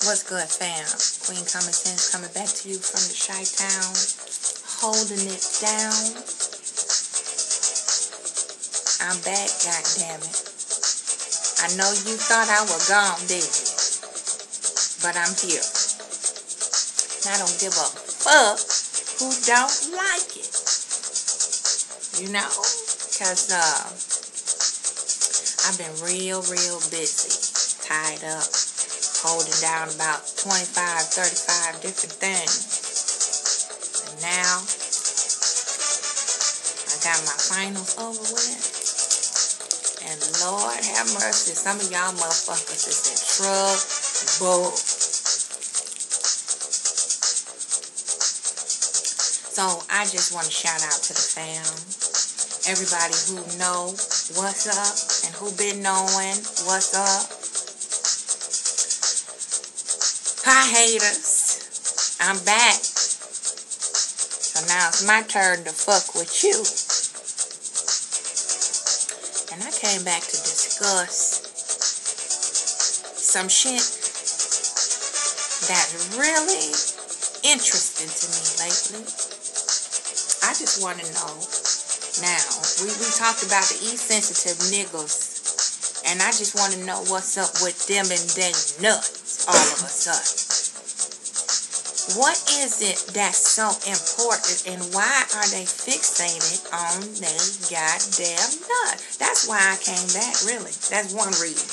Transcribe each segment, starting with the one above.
What's good, fam? Queen Common Sense coming back to you from the Chi-Town, holding it down. I'm back, goddammit. I know you thought I was gone, didn't you? But I'm here. And I don't give a fuck who don't like it. You know? Because I've been real busy, tied up, holding down about 25, 35 different things. And now, I got my finals over with. And Lord have mercy, some of y'all motherfuckers is in trouble. So, I just want to shout out to the fam. Everybody who know what's up and who been knowing what's up. Hi haters, I'm back. So now it's my turn to fuck with you. And I came back to discuss some shit that's really interesting to me lately. I just want to know. Now, we talked about the E-sensitive niggas. And I just want to know what's up with them and they nuts all of a sudden. What is it that's so important and why are they fixated on they goddamn nut? That's why I came back, really. That's one reason.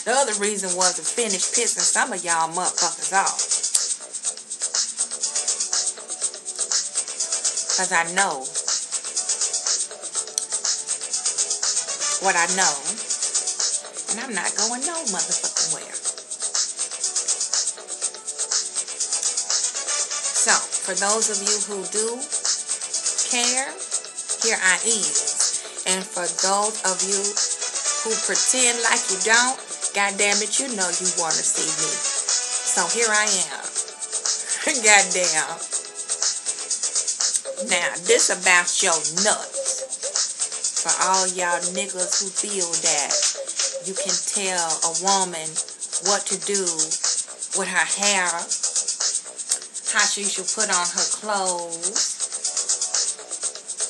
The other reason was to finish pissing some of y'all motherfuckers off. Because I know what I know. And I'm not going no motherfucking where. So, for those of you who do care, here I is. And for those of you who pretend like you don't, goddamn it, you know you want to see me. So here I am. Goddamn. Now, this about your nuts. For all y'all niggas who feel that you can tell a woman what to do with her hair, how she should put on her clothes,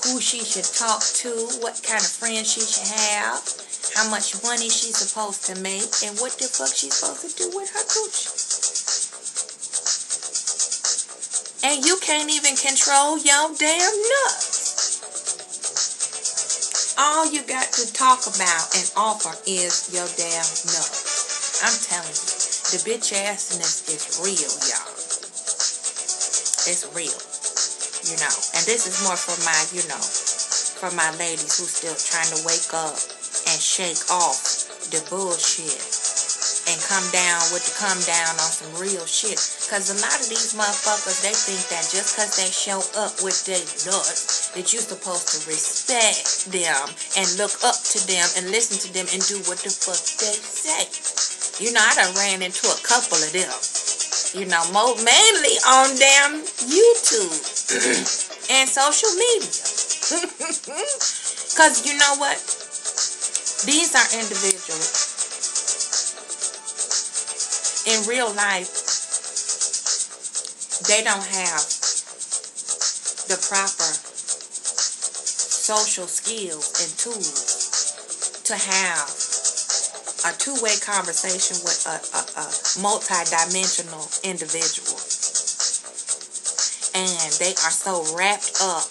who she should talk to, what kind of friends she should have, how much money she's supposed to make, and what the fuck she's supposed to do with her coochie. And you can't even control your damn nuts. All you got to talk about and offer is your damn nuts. I'm telling you, the bitch assness is real, y'all. It's real, you know. And this is more for my, you know, for my ladies who still trying to wake up and shake off the bullshit and come down on some real shit. Because a lot of these motherfuckers, they think that just because they show up with their nuts, that you're supposed to respect them and look up to them and listen to them and do what the fuck they say. You know, I done ran into a couple of them. You know, mainly on damn YouTube and social media. Because you know what? These are individuals. In real life, they don't have the proper social skills and tools to have a two-way conversation with a multi-dimensional individual. And they are so wrapped up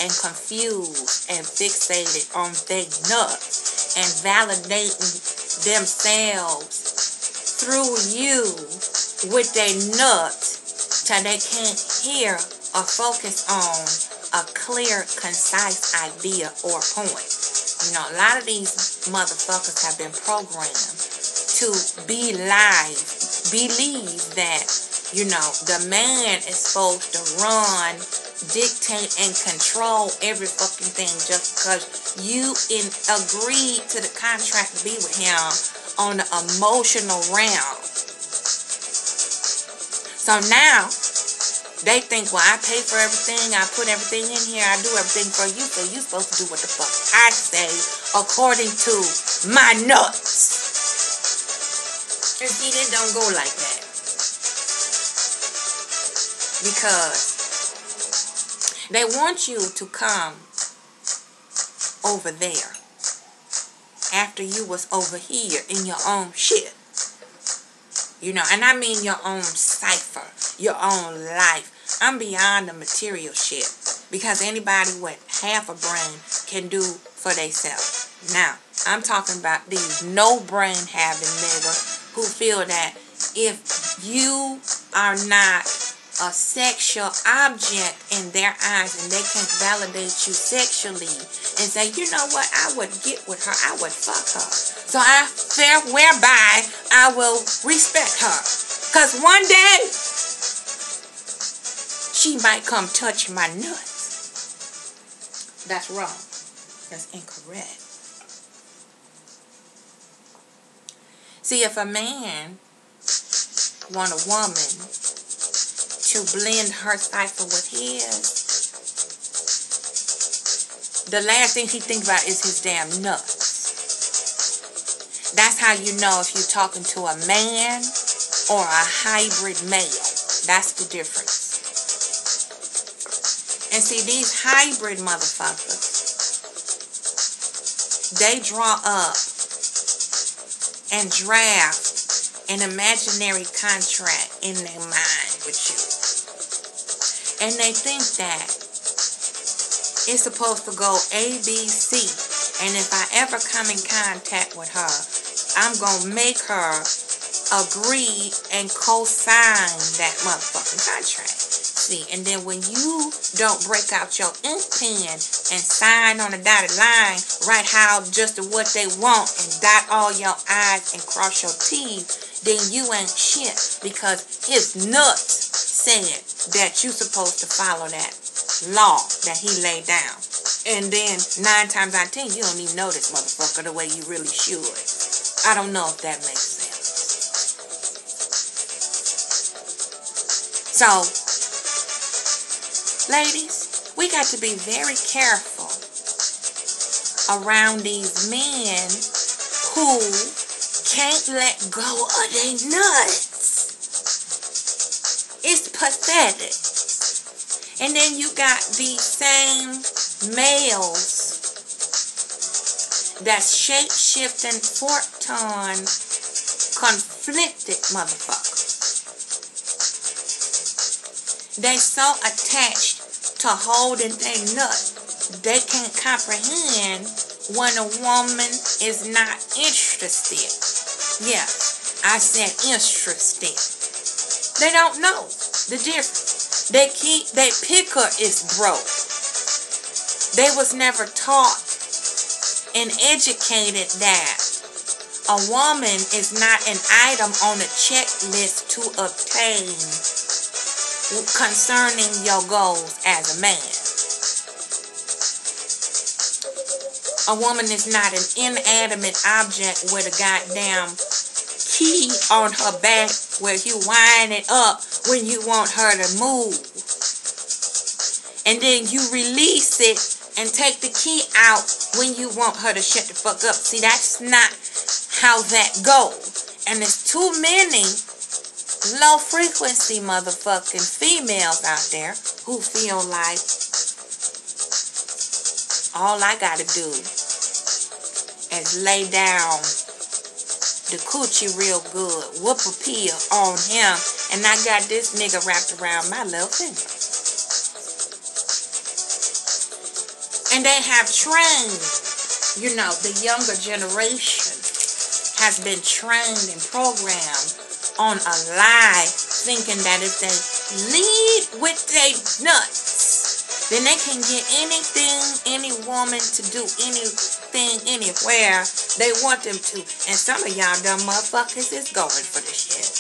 and confused and fixated on their nuts and validating themselves through you with their nuts till they can't hear or focus on a clear, concise idea or point. You know, a lot of these motherfuckers have been programmed to believe that, you know, the man is supposed to run, dictate, and control every fucking thing just because you agreed to the contract to be with him on the emotional realm. So now, they think, well, I pay for everything, I put everything in here, I do everything for you, so you're supposed to do what the fuck I say according to my nuts. And see, it don't go like that. Because they want you to come over there after you was over here in your own shit. You know, and I mean your own cipher, your own life. I'm beyond the material shit. Because anybody with half a brain can do for themselves. Now, I'm talking about these no brain having niggas who feel that if you are not a sexual object in their eyes and they can't validate you sexually and say, you know what, I would get with her, I would fuck her. So whereby I will respect her. Because one day, she might come touch my nuts. That's wrong. That's incorrect. See, if a man want a woman to blend her cipher with his, the last thing he thinks about is his damn nuts. That's how you know if you're talking to a man or a hybrid male. That's the difference. And see, these hybrid motherfuckers, they draw up and draft an imaginary contract in their mind with you. And they think that it's supposed to go A, B, C. And if I ever come in contact with her, I'm going to make her agree and co-sign that motherfucking contract. See, and then when you don't break out your ink pen and sign on a dotted line, write how just what they want and dot all your I's and cross your T's, then you ain't shit because his nuts said that you supposed to follow that law that he laid down. And then 9 times out of 10, you don't even know this motherfucker the way you really should. I don't know if that makes sense. So, ladies, we got to be very careful around these men who can't let go of their nuts. It's pathetic. And then you got these same males that's shape-shifting, fork-ton, conflicted motherfuckers. They so attached to holding their nut, they can't comprehend when a woman is not interested. Yes, I said interested. They don't know the difference. Their picker is broke. They was never taught and educated that a woman is not an item on a checklist to obtain concerning your goals as a man. A woman is not an inanimate object with a goddamn key on her back where you wind it up when you want her to move. And then you release it and take the key out when you want her to shut the fuck up. See, that's not how that goes. And there's too many low frequency motherfucking females out there who feel like all I gotta do is lay down the coochie real good, whoop a peel on him, and I got this nigga wrapped around my little finger. And they have trained, you know, the younger generation has been trained and programmed on a lie, thinking that if they lead with their nuts, then they can get anything, any woman to do anything, anywhere they want them to. And some of y'all dumb motherfuckers is going for this shit.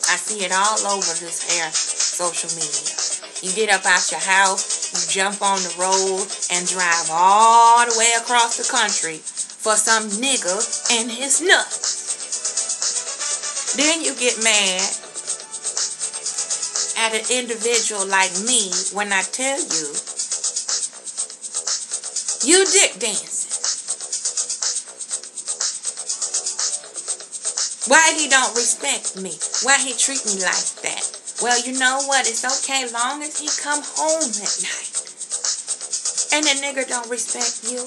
I see it all over this here social media. You get up out your house, you jump on the road and drive all the way across the country for some nigga and his nuts. Then you get mad at an individual like me when I tell you, you dick dancing. Why he don't respect me? Why he treat me like that? Well, you know what? It's okay long as he come home at night. And the nigga don't respect you.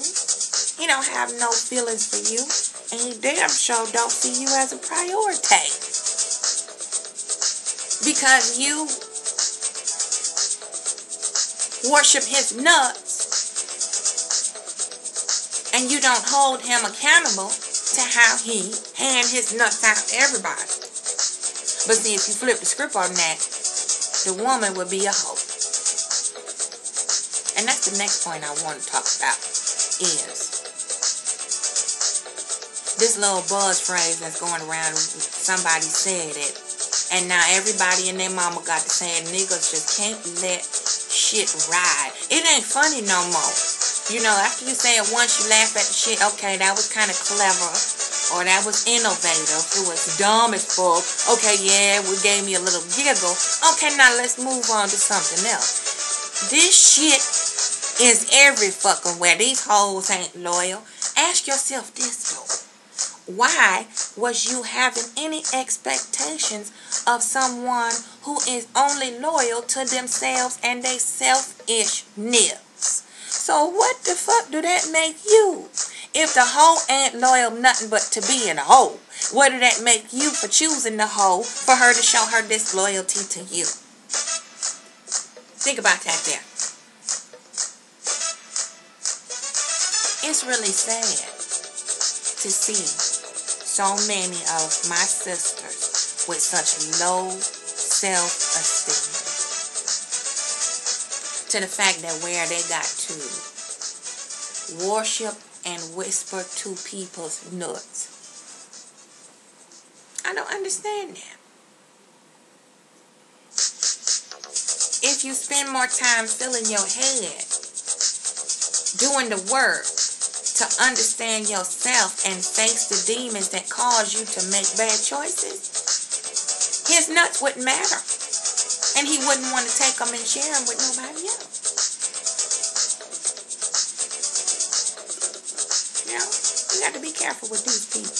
He don't have no feelings for you. And he damn sure don't see you as a priority. Because you worship his nuts. And you don't hold him accountable to how he hand his nuts out to everybody. But see, if you flip the script on that, the woman would be a hoe. And that's the next point I want to talk about is this little buzz phrase that's going around. Somebody said it. And now everybody and their mama got to saying niggas just can't let shit ride. It ain't funny no more. You know, after you say it once, you laugh at the shit. Okay, that was kind of clever. Or that was innovative. It was dumb as fuck. Okay, yeah, we gave me a little giggle. Okay, now let's move on to something else. This shit is every fucking where. These hoes ain't loyal. Ask yourself this, though. Why was you having any expectations of someone who is only loyal to themselves and their selfishness? So what the fuck do that make you? If the hoe ain't loyal nothing but to being a hoe, what did that make you for choosing the hoe for her to show her disloyalty to you? Think about that there. It's really sad to see so many of my sisters with such low self-esteem. To the fact that where they got to worship and whisper to people's nuts. I don't understand that. If you spend more time filling your head doing the work to understand yourself and face the demons that cause you to make bad choices, his nuts wouldn't matter. And he wouldn't want to take them and share them with nobody else. You know, you got to be careful with these people.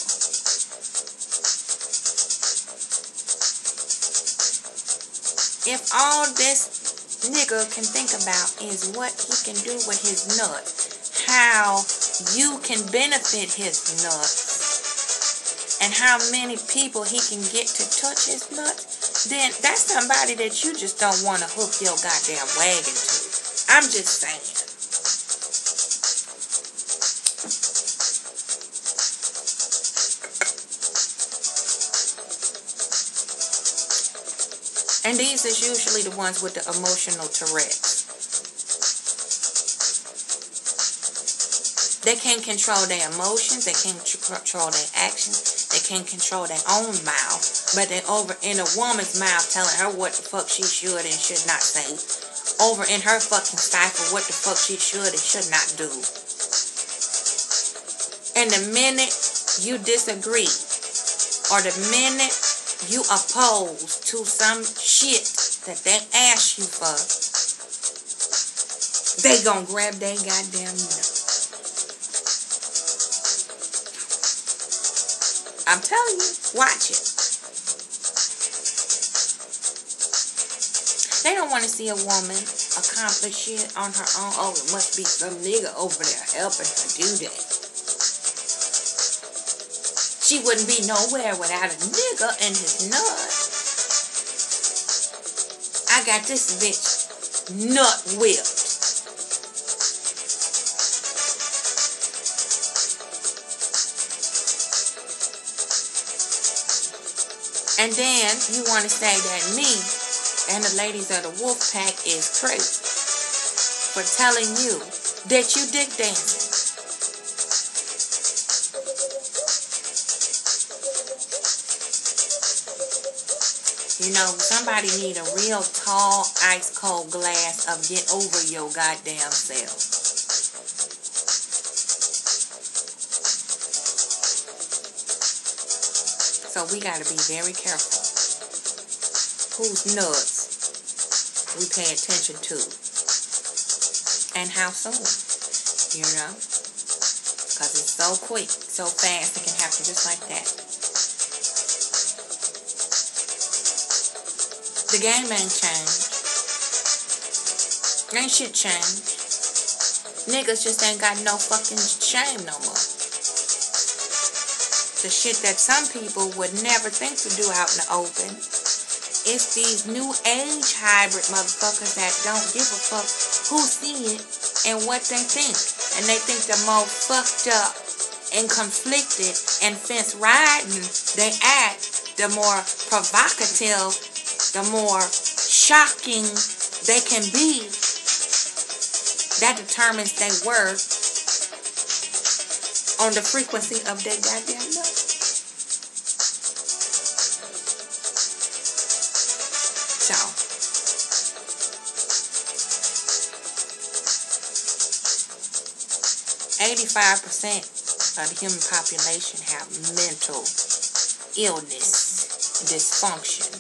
If all this nigga can think about is what he can do with his nuts, how you can benefit his nuts, and how many people he can get to touch his nuts, then that's somebody that you just don't want to hook your goddamn wagon to. I'm just saying. And these is usually the ones with the emotional Tourette's. They can't control their emotions. They can't control their actions. They can't control their own mouth. But they're over in a woman's mouth telling her what the fuck she should and should not say. Over in her fucking stifle what the fuck she should and should not do. And the minute you disagree, or the minute you oppose to some shit that they ask you for, they gonna grab their goddamn nut. I'm telling you, watch it. They don't want to see a woman accomplish shit on her own. Oh, it must be some nigga over there helping her do that. She wouldn't be nowhere without a nigga and his nut. I got this bitch nut whipped. And then you want to say that me and the ladies of the wolf pack is crazy for telling you that you dick dancing. You know, somebody need a real tall, ice cold glass of get over your goddamn self. So we got to be very careful whose nuts we pay attention to and how soon, you know, because it's so quick, so fast, it can happen just like that. The game ain't changed. Ain't shit changed. Niggas just ain't got no fucking shame no more. The shit that some people would never think to do out in the open. It's these new age hybrid motherfuckers that don't give a fuck who see it and what they think. And they think the more fucked up and conflicted and fence riding they act, the more provocative, the more shocking they can be. That determines their worth on the frequency of their goddamn love. So, %85 of the human population have mental illness, dysfunction.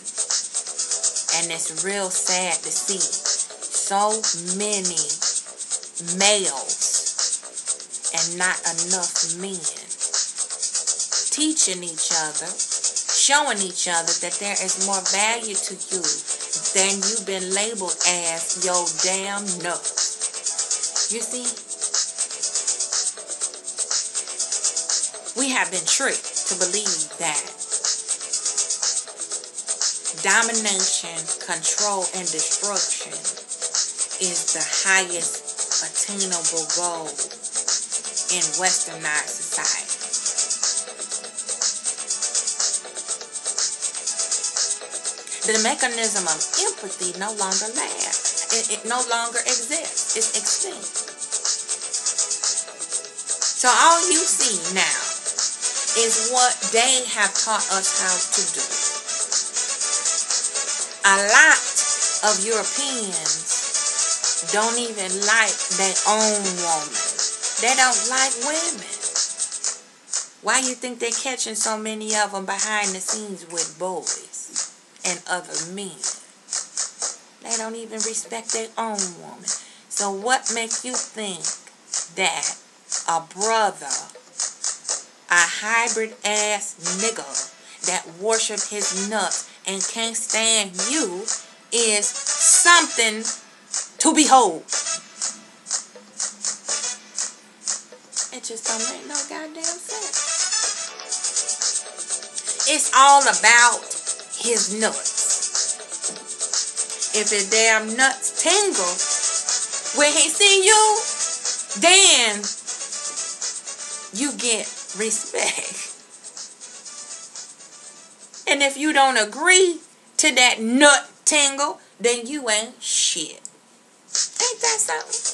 And it's real sad to see so many males and not enough men teaching each other, showing each other that there is more value to you than you've been labeled as your damn nuts. You see, we have been tricked to believe that domination, control, and destruction is the highest attainable goal in westernized society. The mechanism of empathy no longer lasts. It no longer exists. It's extinct. So all you see now is what they have taught us how to do. A lot of Europeans don't even like their own woman. They don't like women. Why you think they're catching so many of them behind the scenes with boys and other men? They don't even respect their own woman. So what makes you think that a brother, a hybrid ass nigga that worship his nuts and can't stand you is something to behold? It just don't make no goddamn sense. It's all about his nuts. If his damn nuts tingle when he see you, then you get respect. And if you don't agree to that nut tingle, then you ain't shit. Ain't that something?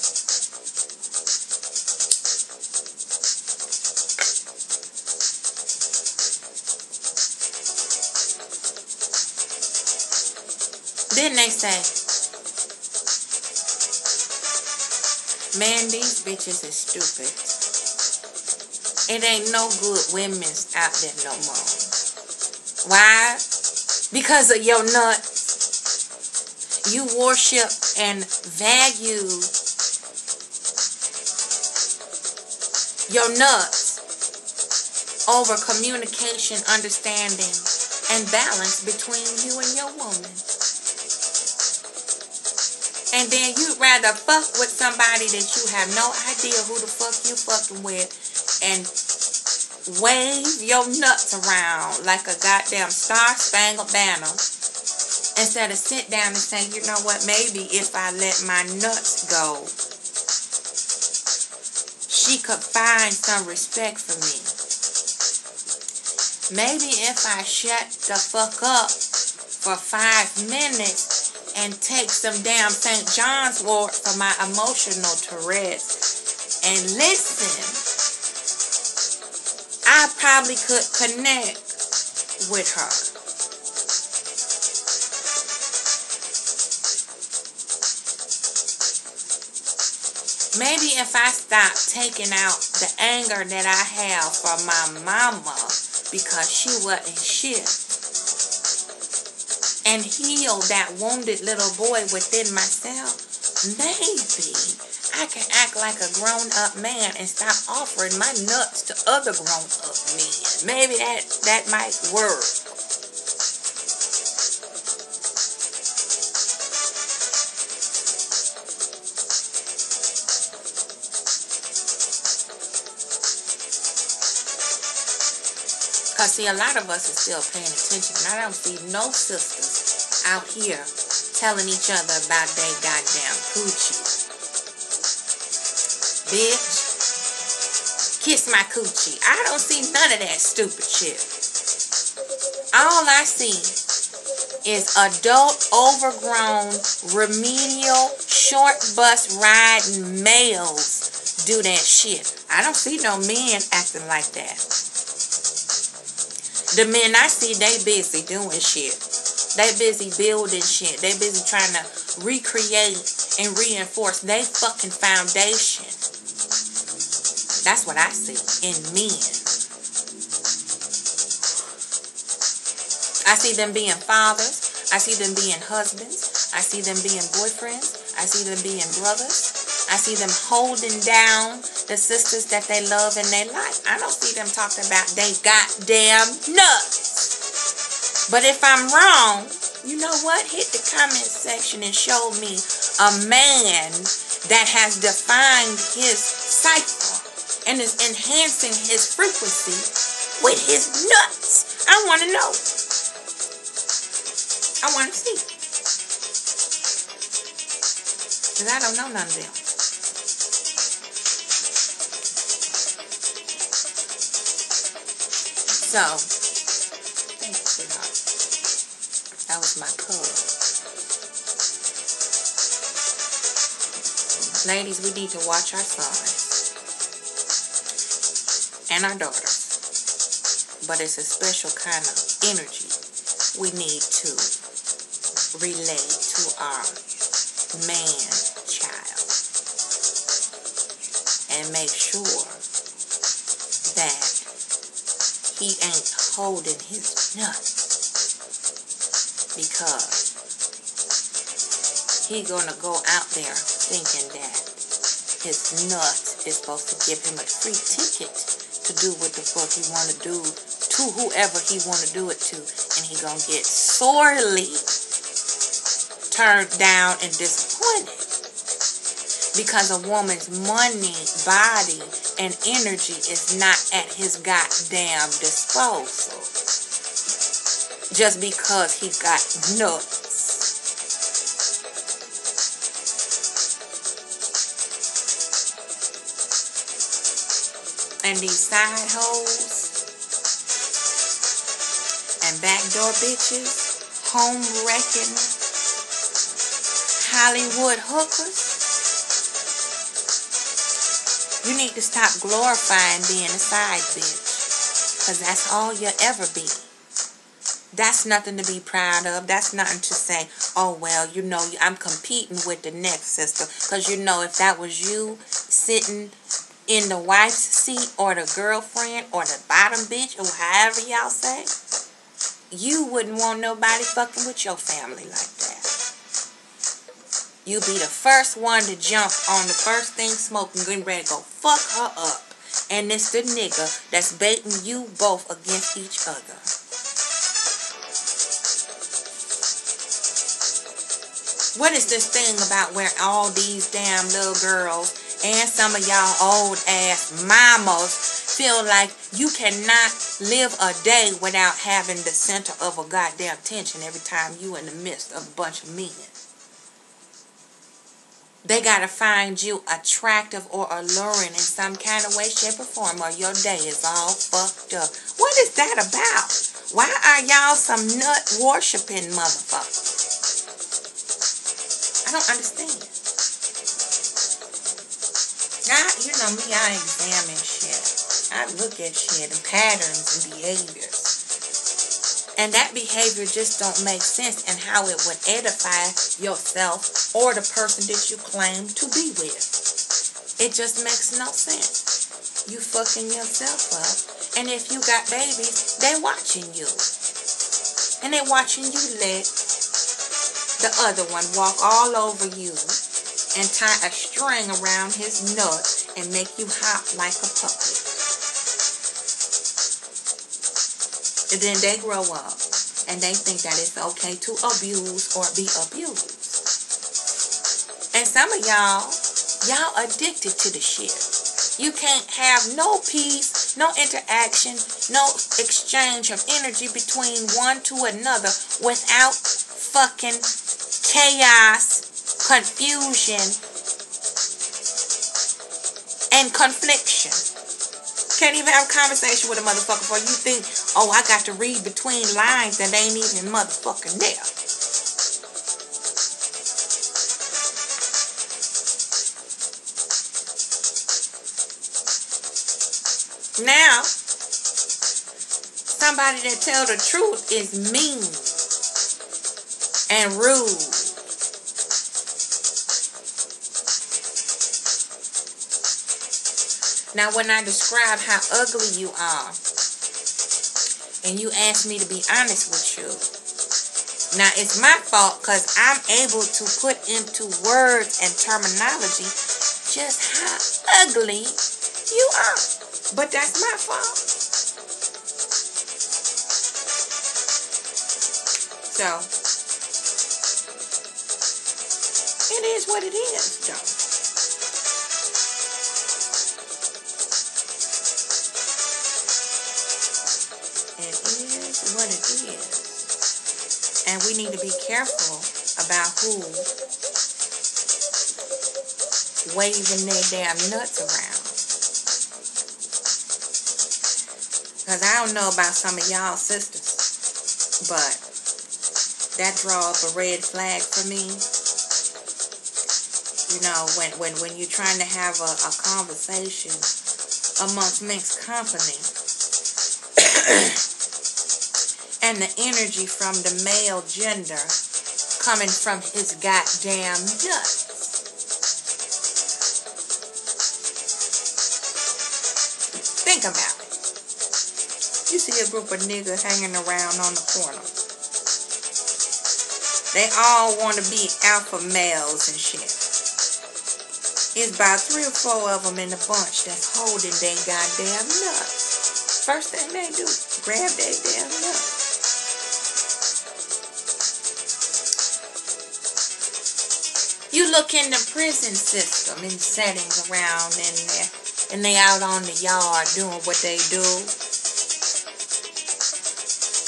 Then they say, man, these bitches is stupid. It ain't no good women's out there no more. Why? Because of your nuts. You worship and value your nuts over communication, understanding, and balance between you and your woman. And then you'd rather fuck with somebody that you have no idea who the fuck you fucking with and wave your nuts around like a goddamn star-spangled banner instead of sit down and say, you know what, maybe if I let my nuts go, she could find some respect for me. Maybe if I shut the fuck up for 5 minutes and take some damn St. John's wort for my emotional Tourette's and listen, I probably could connect with her. Maybe if I stop taking out the anger that I have for my mama because she wasn't shit, and heal that wounded little boy within myself, maybe I can act like a grown-up man and stop offering my nuts to other grown-up men. Maybe that might work. Because, see, a lot of us are still paying attention. And I don't see no sisters out here telling each other about their goddamn coochie. Bitch, kiss my coochie. I don't see none of that stupid shit. All I see is adult, overgrown, remedial, short bus riding males do that shit. I don't see no men acting like that. The men I see, they busy doing shit. They busy building shit. They busy trying to recreate and reinforce their fucking foundation. That's what I see in men. I see them being fathers. I see them being husbands. I see them being boyfriends. I see them being brothers. I see them holding down the sisters that they love in their life. I don't see them talking about they goddamn nuts. But if I'm wrong, you know what? Hit the comment section and show me a man that has defined his cycle and is enhancing his frequency with his nuts. I want to know. I want to see. Because I don't know none of them. So, thank you, sweetheart. That was my code. Ladies, we need to watch our sons and our daughters. But it's a special kind of energy we need to relay to our man child. And make sure that he ain't holding his nuts. Because he gonna go out there thinking that his nut is supposed to give him a free ticket to do what the fuck he want to do to whoever he want to do it to, and he gonna get sorely turned down and disappointed because a woman's money, body, and energy is not at his goddamn disposal just because he got nuts. And these side hoes and backdoor bitches, home wrecking, Hollywood hookers, you need to stop glorifying being a side bitch. Because that's all you'll ever be. That's nothing to be proud of. That's nothing to say, oh, well, you know, I'm competing with the next sister. Because, you know, if that was you sitting in the wife's seat or the girlfriend or the bottom bitch or however y'all say, you wouldn't want nobody fucking with your family like that. You be the first one to jump on the first thing smoking, getting ready to go fuck her up. And it's the nigga that's baiting you both against each other. What is this thing about where all these damn little girls and some of y'all old ass mamas feel like you cannot live a day without having the center of a goddamn tension every time you in the midst of a bunch of men? They got to find you attractive or alluring in some kind of way, shape, or form, or your day is all fucked up. What is that about? Why are y'all some nut worshiping motherfuckers? I don't understand. You know me, I examine shit. I look at shit and patterns and behaviors. And that behavior just don't make sense in how it would edify yourself or the person that you claim to be with. It just makes no sense. You fucking yourself up. And if you got babies, they watching you. And they watching you let the other one walk all over you and tie a string around his nut and make you hop like a puppy. And then they grow up and they think that it's okay to abuse or be abused. And some of y'all addicted to the shit. You can't have no peace, no interaction, no exchange of energy between one to another without fucking chaos, confusion, and confliction. Can't even have a conversation with a motherfucker before you think, oh, I got to read between lines and they ain't even motherfucking there. Now, somebody that tell the truth is mean and rude. Now, when I describe how ugly you are, and you ask me to be honest with you, now it's my fault because I'm able to put into words and terminology just how ugly you are. But that's my fault. So, it is what it is, though. It is what it is. And we need to be careful about who waving their damn nuts around. Because I don't know about some of y'all sisters, but that draw up a red flag for me. You know, when you're trying to have a conversation amongst mixed company, and the energy from the male gender coming from his goddamn nuts. Think about it. You see a group of niggas hanging around on the corner. They all want to be alpha males and shit. It's about 3 or 4 of them in the bunch that's holding their goddamn nuts. First thing they do, grab their damn nuts. You look in the prison system in settings around in there, and they out on the yard doing what they do.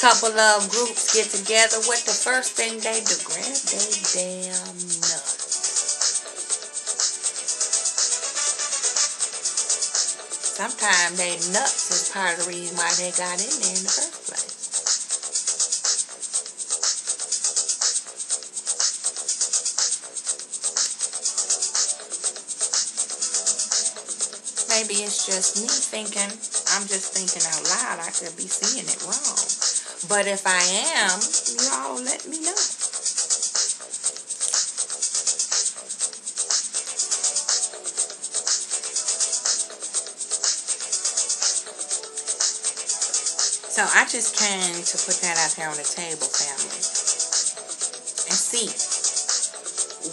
Couple of groups get together. What the first thing they do? Grab their damn nuts. Sometimes they nuts is part of the reason why they got in there in the first place. Maybe it's just me thinking, I'm just thinking out loud. I could be seeing it wrong. But if I am, you all let me know. So I just came to put that out there on the table, family. And see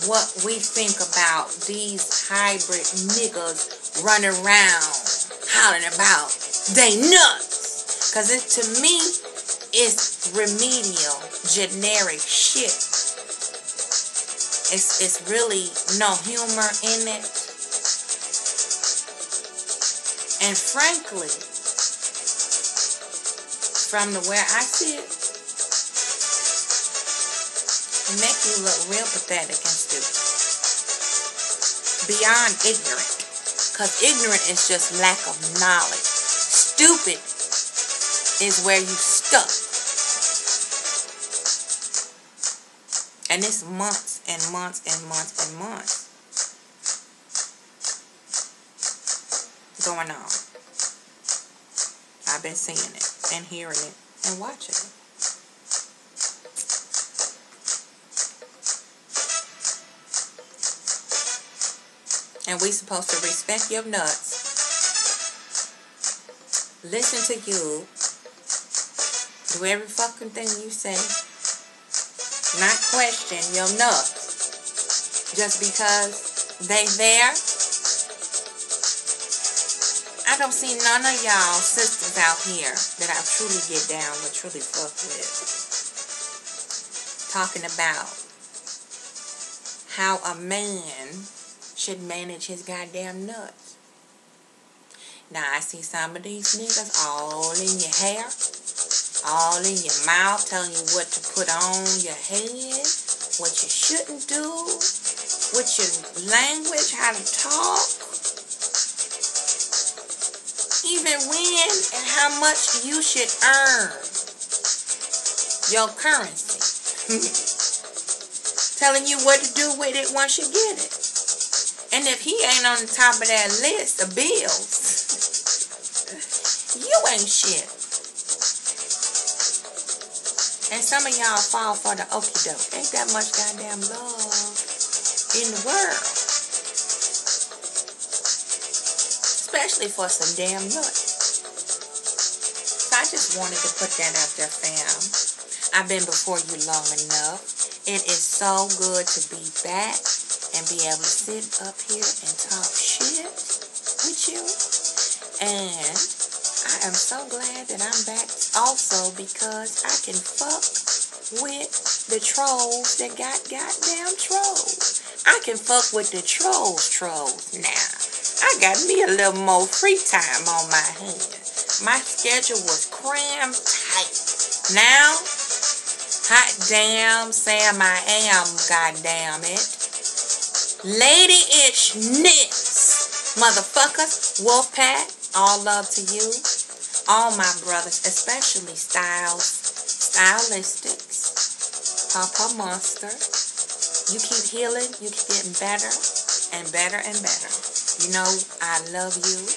what we think about these hybrid niggas running around, hollering about they nuts. Because it, to me, it's remedial, generic shit. It's really no humor in it. And frankly, from the where I see it, it makes you look real pathetic and stupid. Beyond ignorant. Because ignorant is just lack of knowledge. Stupid is where you stuck. And it's months and months and months and months going on. I've been seeing it and hearing it and watching it. And we supposed to respect your nuts, listen to you, do every fucking thing you say, not question your nuts just because they there. I don't see none of y'all sisters out here that I truly get down with, truly fuck with, talking about how a man should manage his goddamn nuts. Now, I see some of these niggas all in your hair, all in your mouth, telling you what to put on your head, what you shouldn't do, with your language, how to talk, even when and how much you should earn your currency. Telling you what to do with it once you get it. And if he ain't on the top of that list of bills, you ain't shit. And some of y'all fall for the okie doke. Ain't that much goddamn love in the world. Especially for some damn nuts. So I just wanted to put that out there, fam. I've been before you long enough. It is so good to be back and be able to sit up here and talk shit with you. And I am so glad that I'm back also because I can fuck with the trolls that got goddamn trolls. I can fuck with the trolls now. I got me a little more free time on my hands. My schedule was crammed tight. Now, hot damn Sam I am, goddamn it. Lady-ish-ness, motherfuckers, Wolfpack, all love to you. All my brothers, especially Stylistics, Papa Monster. You keep healing, you keep getting better and better and better. You know, I love you.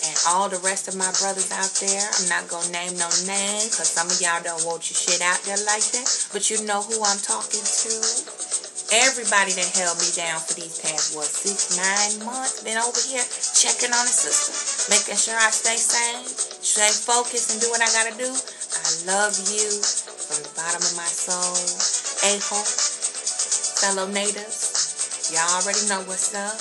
And all the rest of my brothers out there, I'm not going to name no name because some of y'all don't want your shit out there like that. But you know who I'm talking to. Everybody that held me down for these past, 6-9 months, been over here checking on the sister, making sure I stay sane, stay focused, and do what I gotta do. I love you from the bottom of my soul. Aho, fellow natives, y'all already know what's up.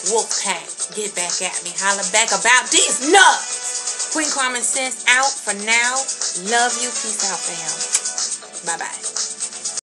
Wolfpack, get back at me. Holla back about these nuts. Queen Common Sense out for now. Love you. Peace out, fam. Bye-bye.